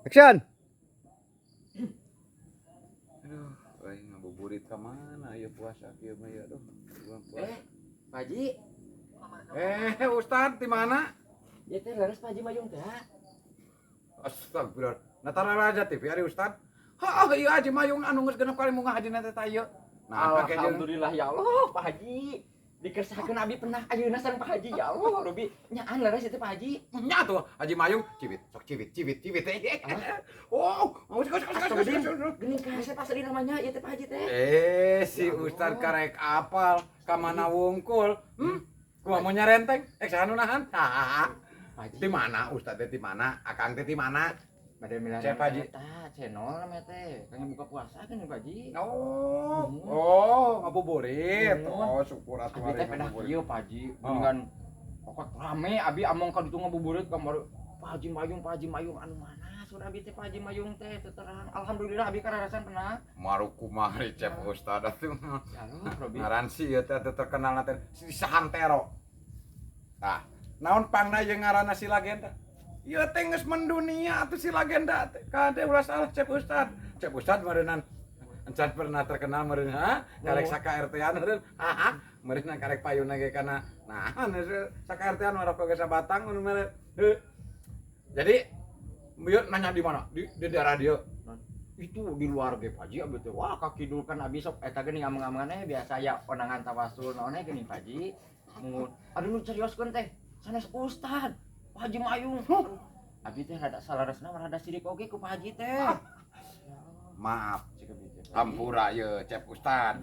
Action. Aduh, ngabuburit ka mana ya puasa kieu mah ya aduh. Pak Haji. Ustad di mana? Ya teh leres Pak Haji Mayung teh. Astagfirullah. Natara raja TV ari Ustad. Iya Haji Mayung anu geus genep kali munggah hadina teh tah ieu. Nah, Alhamdulillah ya Allah Pak Haji. Dikersahkeun abi pernah ayeuna sareng Pak Haji ya Allah Robi nyaan leres itu Pak Haji. nya tuh Haji Mayung cibit cibit. Oh, Geuning ka saya pas di namanya ieu teh Pak Haji teh. Si Ustad karek apal ka mana wungkul. Kumaha mau nyarenteng? Sanu nahan? Pak Haji. Di mana Ustad teh di mana? Akang teh di mana? Bade milih Cek, Pak Haji. channel namanya teh. Kayaknya buka puasa kan Pak Haji. Ngabuburit. Syukur atuh Abi teh pedah kieu Pak Haji. Dengan pokok rame abi among ka ditu ngabuburit kamar Pak Haji Mayung anu mana? Sur abi teh Pak Haji Mayung teh terang. Alhamdulillah abi kararasan pernah. Maru kumari cep Ustad atuh. Ya Allah Robi. Ngaran si ieu teh terkenal na teh si Sahantero. Tah, naon pangna jeung ngaranna si Legenda? Ieu teh geus mendunia atuh si Legenda teh. Kade ulah salah cep Ustad. Cep Ustad meureunnan encan pernah terkenal meureun karek saka-RT-an meureun. Meureun karek payuna ge kana naon saka-RT-an maroko ge sabatang mun meureun. Jadi Bieu nanya di mana? Di daerah dia. Itu di luar ge Pak Haji abi teh. Wah kakidul kan abi sok eta geuning ameng-amengan biasa ya onangan tawasul naon geuning Pak Haji. Mun aduh nu carioskeun teh sanes Ustad Pak Haji Mayung. Abi teh rada salaresna rada sirik oge ku Pak Haji teh. Maaf, hampura ye cep Ustad.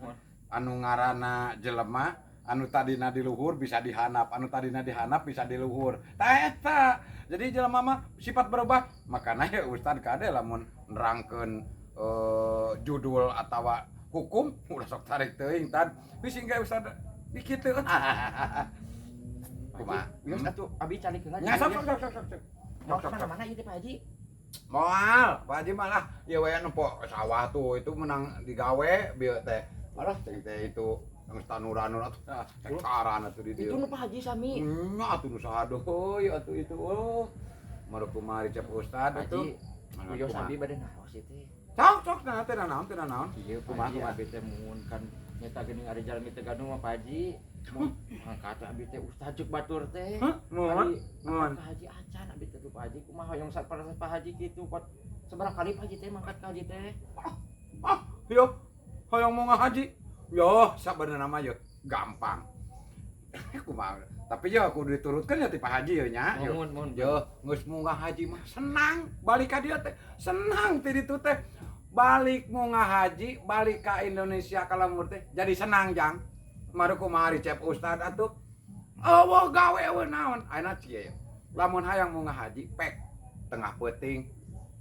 Anu ngaranna jelema anu tadina di luhur bisa dihanap, anu tadina dihanap bisa di luhur. Tah eta. Jadi jelema mah sifat berubah, makana ya Ustad kade lamun nerangkeun judul atawa hukum ulah sok tarik teuing tad. Bisi ge Ustad dikitu. Kumaha? Geus atuh abi calikeun aja. Nya sok. Mana ieu teh Pak Haji? Moal, Pak Haji malah ya we anu po sawah tuh itu menang digawe bieu teh. Alah cing teh itu geus tanuran atuh hektaran atuh di dieu. Itu nu Pak Haji sami. Nya atuh nu saha deui atuh itu. Maru kumari cep Ustad atuh. Yo sabi bade naos ieu teh. Sok teh naon. Ieu kumaha abi teh mun kan nyata geuning ari jalmi teh gaduh mah Pak Haji. Mun angkat abi teh Ustad cuk batur teh. Mun. Pak Haji acan abi teh Pak Haji kumaha hoyong sapersen Pak Haji kitu pot seberapa kali Pak Haji teh mangkat ka Haji teh. Yo hoyong mau ngahaji. Yo sabenerna nama yo gampang. Kumaha. Tapi yo kudu diturutkeun ya ti Pak Haji yo nya. Mun. Yo geus munggah haji mah senang balik ka dieu teh. Senang ti ditu teh. Balik munggah haji, balik ka Indonesia ka lemur teh jadi senang jang. Maru kumari cep Ustad atuh. Eueuh gawe eueuh naon? Ayeuna cieu. Lamun hayang munggah haji pek tengah peuting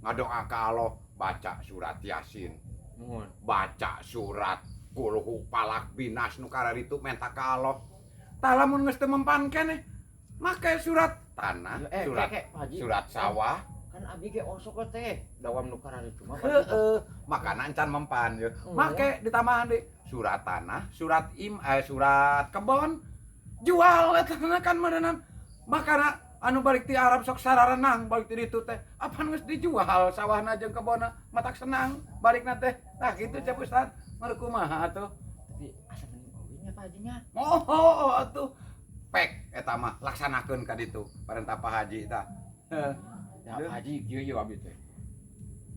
ngadoa ka Allah baca surat Yasin. Mun. Baca surat kulhu palak binas nu kararitu menta ka Allah. Tah lamun geus teu mempan keneh make surat tanah, surat sawah. Kan abi ge osok teh dawam nu kararitu mah. Heeh, makana encan mempan ye. Make ditambahan deui surat tanah, surat surat kebon. Jual eta kan meureunnan. Makana anu balik ti Arab sok sararenang balik ti ditu teh. Apaan geus dijual sawahna jeung kebonna matak senang balikna teh. Tah kitu cep Ustad. Maru kumaha atuh? Tapi asa geuning oge nya Pak Haji nya. Oh atuh. Pek eta mah laksanakeun ka ditu parentah Pak Haji tah. Ya Pak Haji kieu ye abi teh.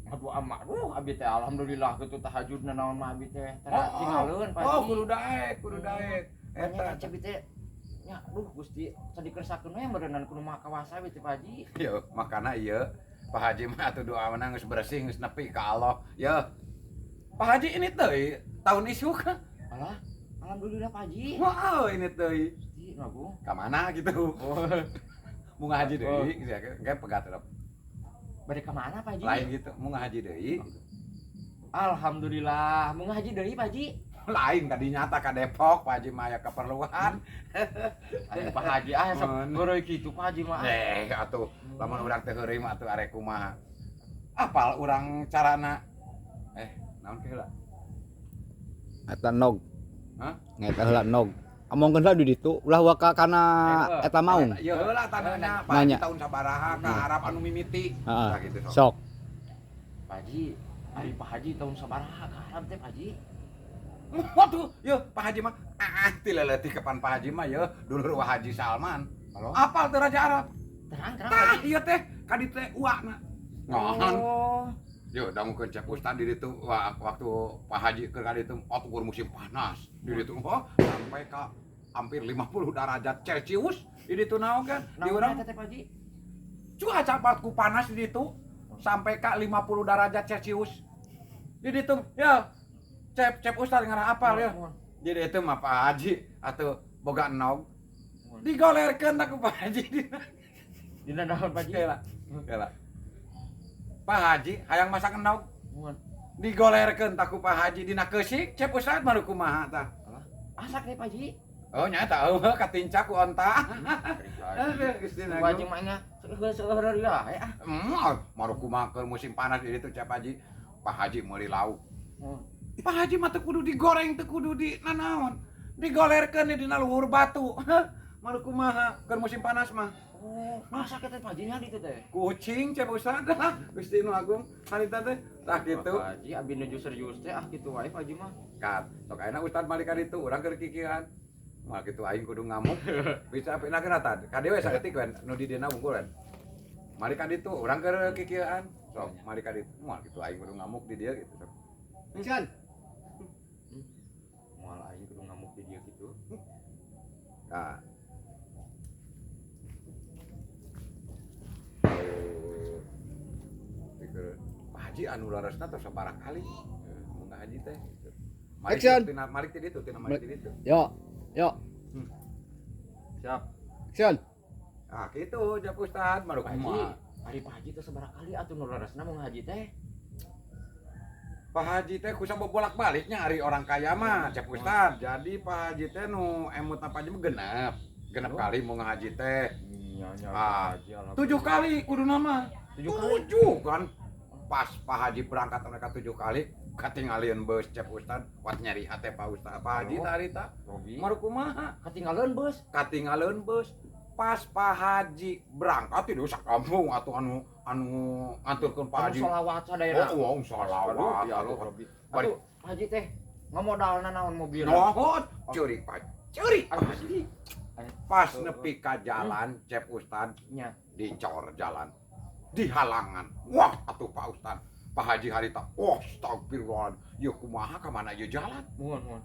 Aduh amak, abi teh alhamdulillah kitu tahajudna naon mah abi teh. Tara tinggalkeun Pak Haji. Kudu daek. Eta cep teh nya duh Gusti sadikersahkeun we beureunan kudu maha kawasa abi teh Pak Haji. Yo, makana ieu Pak Haji mah atuh doana geus bersih geus nepi ka Allah. Yo. Pak Haji ini teh tahun isuk. Alah, alhamdulillah Pak Haji. Wow, ini teh. Gusti Agung. Ka mana gitu. Munggah haji deui, ge pegat rep. Bade ka mana Pak Haji? Lain gitu, munggah haji deui. Alhamdulillah, munggah haji deui Pak Haji. Lain tadi nyata ka Depok, Pak Haji mah aya keperluan. Aya Pak Haji sok heureuy kitu Pak Haji mah. Atuh, lamun urang teh heureum atuh arek kumaha. Apal urang carana naon ke heula? Eta nog. Hah? Ngeta heula nog. Amongkeun heula di ditu ulah waka kana eta maung. Ieu heula tanahna Pak Nanya. tahun sabaraha ka Arab anu mimiti. Heeh. Tah gitu Sok. Pak Haji, ari Pak Haji tahun sabaraha ka Arab teh Pak Haji? Waduh, yo Pak Haji mah ti leuleutih ke pan Pak Haji mah yo dulur Wah Haji Salman. Halo? Apal teu Raja Arab? Terang Pak Tah Haji. ieu teh ka ditu uakna. Ngon. Oh. Yo dangukeun cek Ustad di ditu waktu Pak Haji keur ka ditu keur musim panas. Di ditu sampai ka hampir 50 derajat Celcius di ditu naon kan? Di urang teh Pak Haji. cuaca batku panas di ditu sampai ka 50 derajat Celcius. Di ditu ya cep Ustad ngarah apal ya. Jadi itu mah Pak Haji atau boga enog digolerkeun ku Pak Haji Dina naon Pak Haji? Kela. Pak Haji hayang masak enog digolerkeun ku Pak Haji dina keusik cep Ustad mah kumaha tah. Asak nih Pak Haji. Oh nyata katinca ku onta. Pak Haji mah nya seueur ya. Maru kumaha keur musim panas di ditu cep Haji. Pak Haji meuli lauk. Pak Haji mah teu kudu digoreng, teu kudu di nanaon. Digolerkeun di dina luhur batu. Malu kumaha keur musim panas mah. Oh, masa teh Pak Haji nya ditu teh? Kucing cep Ustad. Gusti Nu Agung harita teh tah kitu. Pak Haji abi nuju serius teh kitu wae Pak Haji mah. Kat, sok ayeuna Ustad balik ka ditu urang keur kikiran. Moal kitu aing kudu ngamuk. Bisa apina kana tah. Ka dewe saeutik we nu di dina unggul kan. Mari ka ditu urang keur kikiran. Sok mari ka ditu. Moal kitu aing kudu ngamuk di dieu gitu. Can. Moal aing kudu ngamuk di dieu kitu. Nah. Pak Haji anu laresna tos sabaraha kali. Mun Haji teh. Action. Mari ti ditu, tina mari ti ditu. Yo. Siap. Action. Ah kitu jak Ustad maru Pak Haji, kumaha. ari Pak Haji teh sabaraha kali atuh nu laresna mun haji teh? Pak Haji teh kusa bolak-baliknya ari orang kaya mah cek Ustad. Jadi Pak Haji teh nu emut apa aja mah genep. Genep kali mau ngahaji teh. Iya nya Ah, Haji. 7 kali kudu nama. 7 kali. 7 kan. Pas Pak Haji berangkat mereka 7 kali katingalieun beus cek Ustad. Kuat nyari hate Pak Ustad. Pak Haji tah harita. Robi. Maru kumaha? Katinggalieun beus. Katingalieun beus. Pas Pak Haji berangkat di desa kampung atau anu ngaturkeun Pak Haji. Sholawat sadayana. Oh, sholawat. Ya Allah Robi. Atuh Pak Haji teh ngamodalna naon mobil? Nohot, ceurik Pak. Ceurik Pak Haji. Haji. Pas nepi ka jalan, cep Ustad Nya. dicor jalan. Di halangan. Wah, atuh Pak Ustad. Pak Haji harita. Oh, astagfirullah. Ya kumaha ka mana ieu jalan? Muhun.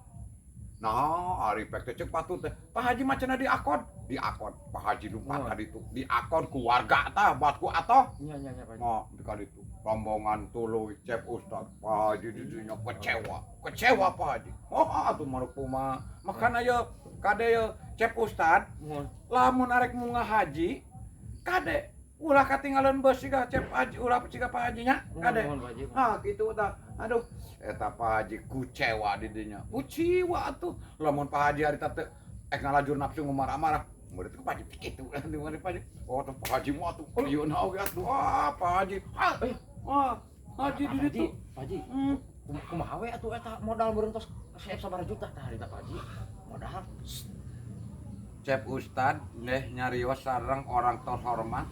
Nah, ari pek teh ceuk patut teh. Pak Haji mah cenah diakon. Diakon. Pak Haji lumpat ka ditu. Diakon ku warga tah buat ku atoh. Nya Pak Haji. Nah, di ka ditu. Rombongan tuluy cep Ustad. Pak Haji di dinya kecewa. Kecewa Pak Haji. Oh, atuh maru kumaha. Makana ye kade ye cep Ustad. Muhun. Lamun arek mau ngahaji kade ulah katinggalan bos siga cep Haji ulah siga Pak Haji nya kade Muhun Pak Haji. kitu tah aduh eta Pak Haji kucewa di dinya kuciwa atuh lamun Pak Haji harita teh ngalajur nafsu ngumarah-marah murid teh Pak Haji kitu di mana Pak Haji oh teh Pak Haji mah atuh ieu na oge atuh Pak Haji Haji di ditu Pak Haji. Kumaha we atuh eta modal meureun tos saep sabaraha juta tah harita Pak Haji. Modal. Cep Ustad nyarios sareng orang terhormat,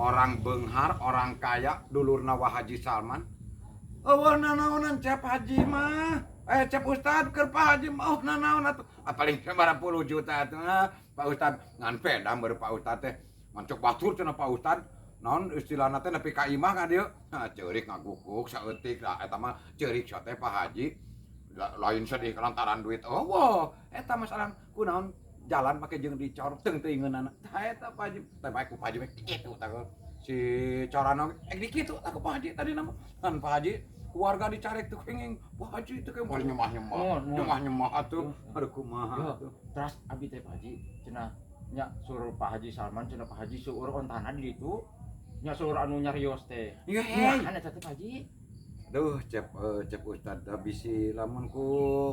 orang beunghar, orang kaya, dulurna Wah Haji Salman. Eueuh nanaonan Cep Haji mah. Cep Ustad keur Pak Haji mah nanaon atuh. Paling 90 juta atuh. Pak Ustad ngan peda beur Pak Ustad teh. Mancok batur cenah Pak Ustad. Naon istilahna teh nepi ka imah ka dieu. Ceurik ngagukuk saeutik lah eta mah ceurik sia teh Pak Haji. Lain sedih lantaran duit. Oh, wah, eta masalah kunaon jalan make jeung dicor teung-teungeunana. Tah eta Pak Haji, teh bae ku Pak Haji kitu tah si corana di kitu tah ku Pak Haji tadi nama. Kan Pak Haji keluarga dicarek teu kenging. Pak Haji teu kenging bari nyemah-nyemah atuh. Aduh kumaha atuh. Terus abi teh Pak Haji cenah nya suruh Pak Haji Salman cenah Pak Haji seueur ontana di ditu. Nya seueur anu nyarios teh. Iya, Nya eta teh Pak Haji. Duh, cep Ustad bisi lamun ku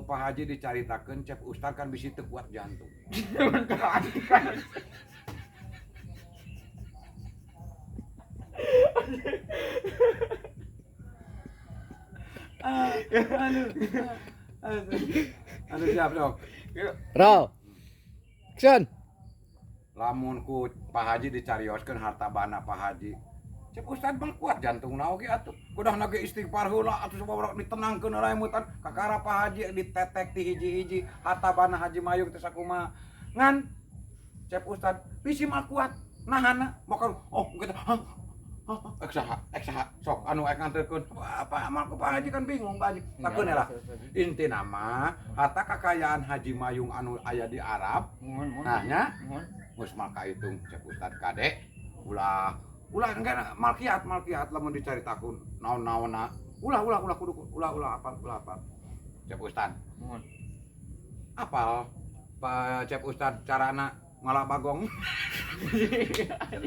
Pak Haji dicaritakeun cep Ustad kan bisi teu kuat jantung. Aduh siap dong. Roll. Action. Lamun ku Pak Haji dicarioskeun harta bana Pak Haji. Cep Ustad mah kuat jantungna oge atuh. Kudah nage istighfar heula atuh sababaraha ditenangkeun raemutan kakara Pak Haji ditetek ti hiji-hiji hartabana Haji Mayung teh sakumaha. Ngan Cep Ustad bisi mah kuat nahanna moka gitu. Eksaha sok anu ek nganterkeun. Apa amal ku Pak Haji kan bingung Pak Haji. Takeun lah. Intina mah harta kekayaan Haji Mayung anu aya di Arab. Nah nya geus mah kahitung Cep Ustad kade ulah enggak malkiat lamun dicaritakeun naon-naonna ulah kudu apa Cep Ustad apal Pak Cep Ustad carana ngalah bagong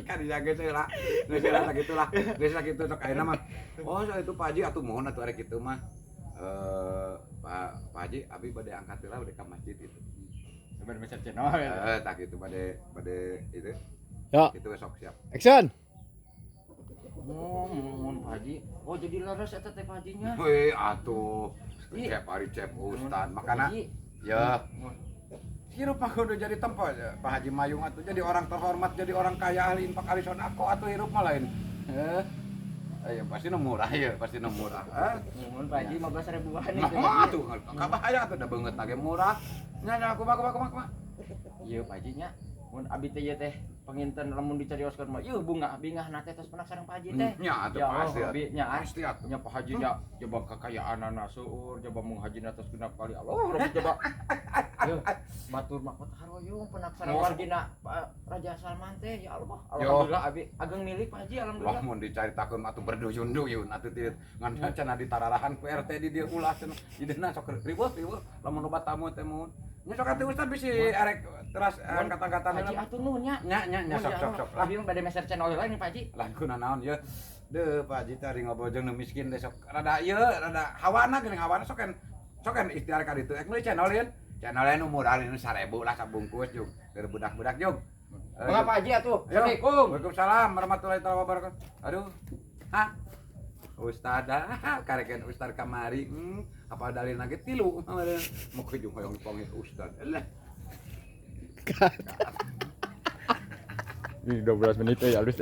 kan dijaga heula geus heula sagitulah geus sakitu sok ayeuna mah oh so itu Pak Haji atuh mohon atuh arek kitu mah Pak Haji abi bade angkat heula bade ka masjid itu Bade meser channel tak kitu bade itu Ya, itu sok siap action. Mun Pak Haji oh jadi leres eta teh Pak Hajinya weh atuh Cep ari Cep Ustad makana ya hirup mah kudu jadi tempat ya. Pak Haji Mayung atuh jadi orang terhormat, jadi orang kaya ahli infak ahli sodako atuh hirup mah lain. Ayo pasti nu murah ya, pasti nu murah. mun Pak Haji 15 ribuan nih Nah, atuh kabahaya atuh da beungeut lage murah. Nya kumaha. Ieu Pak Haji nya mun abi teh ieu teh penginten lamun dicarioskeun mah ieu bunga bingahna teh tos pernah sareng Pak Haji teh. Nya atuh Ya pasti. Allah abi nya Pasti atuh. nya Pak Haji nya coba kekayaanana seueur coba menghajina atas genap kali Allah Rabbi coba. Yeuh matur makot haroyong penaksara wargina Raja Salman teh ya Allah. Alhamdulillah abi ageng milik Pak Haji Wah alhamdulillah. mun dicaritakeun atuh berduyun-duyun atuh ti ngan cenah ditararahan ku RT di dieu ulah cenah. Idena sok ribut lamun loba tamu teh mun. Nya sok atuh Ustad bisi arek teras kata-kata Haji atuh nuhun nya. Nya sok. Abi mah bade meser channel heula nih Pak Haji. Lah kunaon ye. Deuh Pak Haji teh ari ngobojeng nu miskin teh sok rada ieu rada hawana geuning hawana sok kan ikhtiar ka ditu. Ek meuli channelin. Channelnya nu murah nu 1000 lah sabungkus jung. Keur budak-budak jung. Mangga Pak Haji atuh. Assalamualaikum. Waalaikumsalam warahmatullahi wabarakatuh. Aduh. Hah? Ustad karekeun Ustad kamari. Apa dalil lagi 3. Mau ke jung hoyong dipanggil Ustad. Elah. Ini 12 menit ya halus